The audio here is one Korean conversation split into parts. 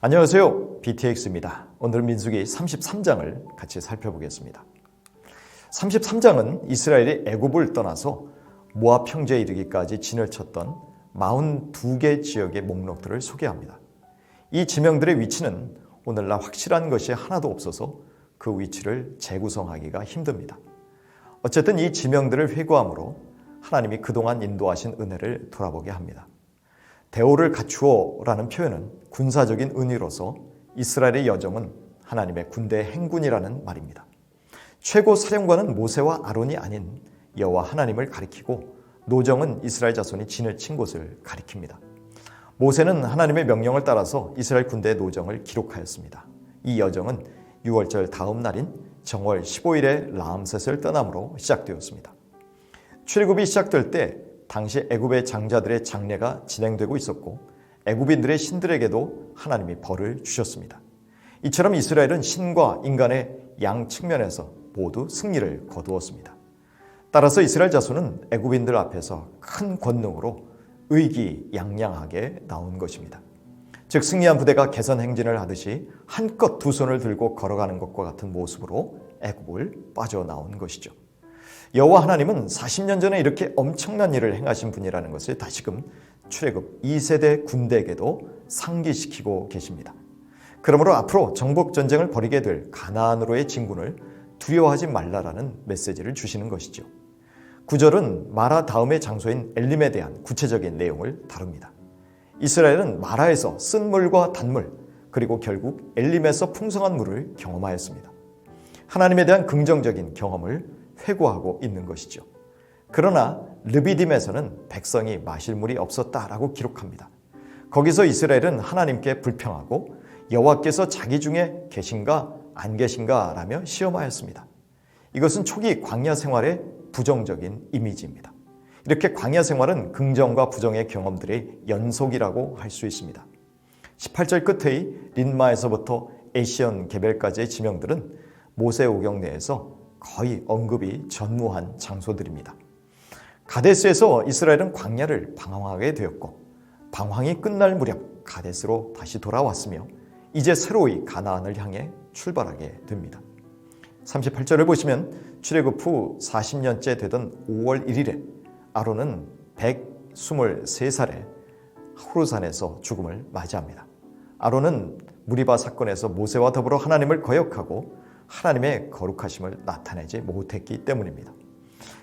안녕하세요. BTX입니다. 오늘은 민수기 33장을 같이 살펴보겠습니다. 33장은 이스라엘이 애굽을 떠나서 모압 평지에 이르기까지 진을 쳤던 42개 지역의 목록들을 소개합니다. 이 지명들의 위치는 오늘날 확실한 것이 하나도 없어서 그 위치를 재구성하기가 힘듭니다. 어쨌든 이 지명들을 회고함으로 하나님이 그동안 인도하신 은혜를 돌아보게 합니다. 대오를 갖추어라는 표현은 군사적인 의미로서 이스라엘의 여정은 하나님의 군대의 행군이라는 말입니다. 최고 사령관은 모세와 아론이 아닌 여호와 하나님을 가리키고 노정은 이스라엘 자손이 진을 친 곳을 가리킵니다. 모세는 하나님의 명령을 따라서 이스라엘 군대의 노정을 기록하였습니다. 이 여정은 6월절 다음 날인 정월 15일에 라암셋을 떠남으로 시작되었습니다. 출애굽이 시작될 때 당시 애굽의 장자들의 장례가 진행되고 있었고 애굽인들의 신들에게도 하나님이 벌을 주셨습니다. 이처럼 이스라엘은 신과 인간의 양 측면에서 모두 승리를 거두었습니다. 따라서 이스라엘 자손은 애굽인들 앞에서 큰 권능으로 의기양양하게 나온 것입니다. 즉 승리한 부대가 개선 행진을 하듯이 한껏 두 손을 들고 걸어가는 것과 같은 모습으로 애굽을 빠져나온 것이죠. 여호와 하나님은 40년 전에 이렇게 엄청난 일을 행하신 분이라는 것을 다시금 출애굽 2세대 군대에게도 상기시키고 계십니다. 그러므로 앞으로 정복 전쟁을 벌이게 될 가나안으로의 진군을 두려워하지 말라라는 메시지를 주시는 것이죠. 9절은 마라 다음의 장소인 엘림에 대한 구체적인 내용을 다룹니다. 이스라엘은 마라에서 쓴 물과 단물, 그리고 결국 엘림에서 풍성한 물을 경험하였습니다. 하나님에 대한 긍정적인 경험을 회고하고 있는 것이죠. 그러나 르비딤에서는 백성이 마실 물이 없었다라고 기록합니다. 거기서 이스라엘은 하나님께 불평하고 여호와께서 자기 중에 계신가 안 계신가 라며 시험하였습니다. 이것은 초기 광야 생활의 부정적인 이미지입니다. 이렇게 광야 생활은 긍정과 부정의 경험들의 연속이라고 할 수 있습니다. 18절 끝의 린마에서부터 에시온 게벨까지의 지명들은 모세오경 내에서 거의 언급이 전무한 장소들입니다. 가데스에서 이스라엘은 광야를 방황하게 되었고 방황이 끝날 무렵 가데스로 다시 돌아왔으며 이제 새로이 가나안을 향해 출발하게 됩니다. 38절을 보시면 출애굽 후 40년째 되던 5월 1일에 아론은 123살에 호르산에서 죽음을 맞이합니다. 아론은 무리바 사건에서 모세와 더불어 하나님을 거역하고 하나님의 거룩하심을 나타내지 못했기 때문입니다.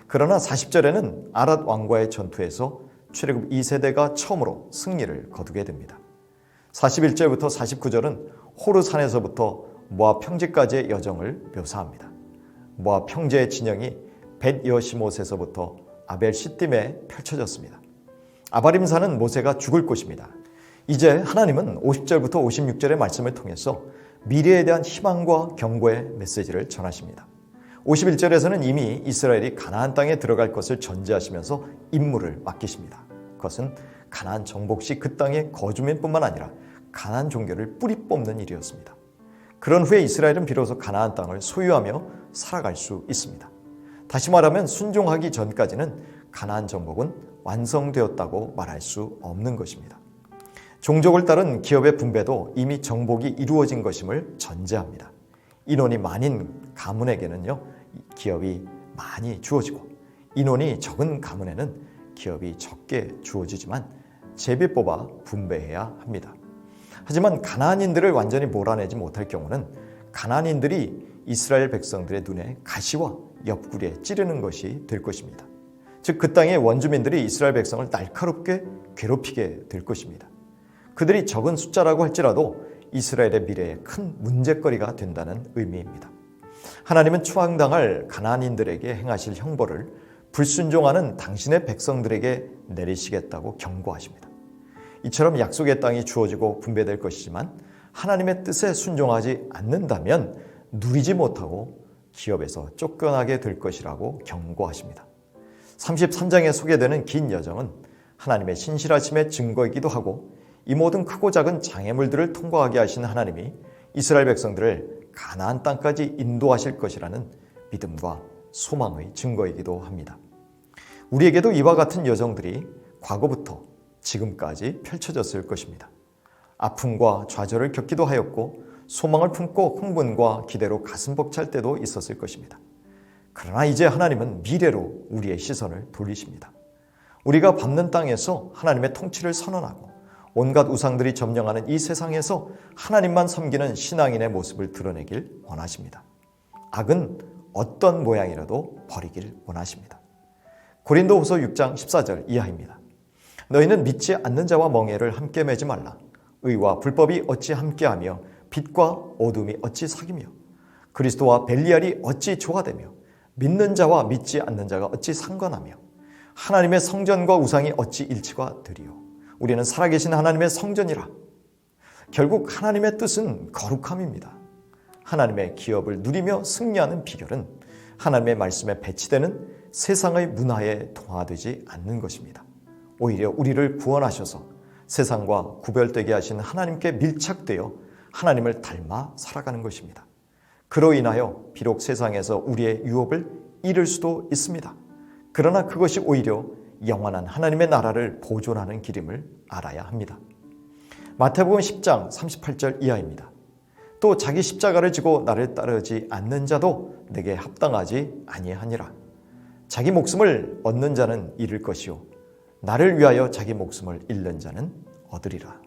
그러나 40절에는 아랏 왕과의 전투에서 출애굽 2세대가 처음으로 승리를 거두게 됩니다. 41절부터 49절은 호르산에서부터 모압 평지까지의 여정을 묘사합니다. 모압 평지의 진영이 벳 여시못에서부터 아벨 시딤에 펼쳐졌습니다. 아바림산은 모세가 죽을 곳입니다. 이제 하나님은 50절부터 56절의 말씀을 통해서 미래에 대한 희망과 경고의 메시지를 전하십니다. 51절에서는 이미 이스라엘이 가나안 땅에 들어갈 것을 전제하시면서 임무를 맡기십니다. 그것은 가나안 정복 시 그 땅의 거주민뿐만 아니라 가나안 종교를 뿌리 뽑는 일이었습니다. 그런 후에 이스라엘은 비로소 가나안 땅을 소유하며 살아갈 수 있습니다. 다시 말하면 순종하기 전까지는 가나안 정복은 완성되었다고 말할 수 없는 것입니다. 종족을 따른 기업의 분배도 이미 정복이 이루어진 것임을 전제합니다. 인원이 많은 가문에게는요, 기업이 많이 주어지고 인원이 적은 가문에는 기업이 적게 주어지지만 제비 뽑아 분배해야 합니다. 하지만 가나안인들을 완전히 몰아내지 못할 경우는 가나안인들이 이스라엘 백성들의 눈에 가시와 옆구리에 찌르는 것이 될 것입니다. 즉 그 땅의 원주민들이 이스라엘 백성을 날카롭게 괴롭히게 될 것입니다. 그들이 적은 숫자라고 할지라도 이스라엘의 미래에 큰 문제거리가 된다는 의미입니다. 하나님은 추앙당할 가나안인들에게 행하실 형벌을 불순종하는 당신의 백성들에게 내리시겠다고 경고하십니다. 이처럼 약속의 땅이 주어지고 분배될 것이지만 하나님의 뜻에 순종하지 않는다면 누리지 못하고 기업에서 쫓겨나게 될 것이라고 경고하십니다. 33장에 소개되는 긴 여정은 하나님의 신실하심의 증거이기도 하고 이 모든 크고 작은 장애물들을 통과하게 하신 하나님이 이스라엘 백성들을 가나안 땅까지 인도하실 것이라는 믿음과 소망의 증거이기도 합니다. 우리에게도 이와 같은 여정들이 과거부터 지금까지 펼쳐졌을 것입니다. 아픔과 좌절을 겪기도 하였고 소망을 품고 흥분과 기대로 가슴 벅찰 때도 있었을 것입니다. 그러나 이제 하나님은 미래로 우리의 시선을 돌리십니다. 우리가 밟는 땅에서 하나님의 통치를 선언하고 온갖 우상들이 점령하는 이 세상에서 하나님만 섬기는 신앙인의 모습을 드러내길 원하십니다. 악은 어떤 모양이라도 버리길 원하십니다. 고린도후서 6장 14절 이하입니다. 너희는 믿지 않는 자와 멍에를 함께 매지 말라. 의와 불법이 어찌 함께하며 빛과 어둠이 어찌 사귀며 그리스도와 벨리알이 어찌 조화되며 믿는 자와 믿지 않는 자가 어찌 상관하며 하나님의 성전과 우상이 어찌 일치가 되리요. 우리는 살아계신 하나님의 성전이라. 결국 하나님의 뜻은 거룩함입니다. 하나님의 기업을 누리며 승리하는 비결은 하나님의 말씀에 배치되는 세상의 문화에 동화되지 않는 것입니다. 오히려 우리를 구원하셔서 세상과 구별되게 하신 하나님께 밀착되어 하나님을 닮아 살아가는 것입니다. 그로 인하여 비록 세상에서 우리의 유업을 잃을 수도 있습니다. 그러나 그것이 오히려 영원한 하나님의 나라를 보존하는 길임을 알아야 합니다. 마태복음 10장 38절 이하입니다. 또 자기 십자가를 지고 나를 따르지 않는 자도 내게 합당하지 아니하니라. 자기 목숨을 얻는 자는 잃을 것이요 나를 위하여 자기 목숨을 잃는 자는 얻으리라.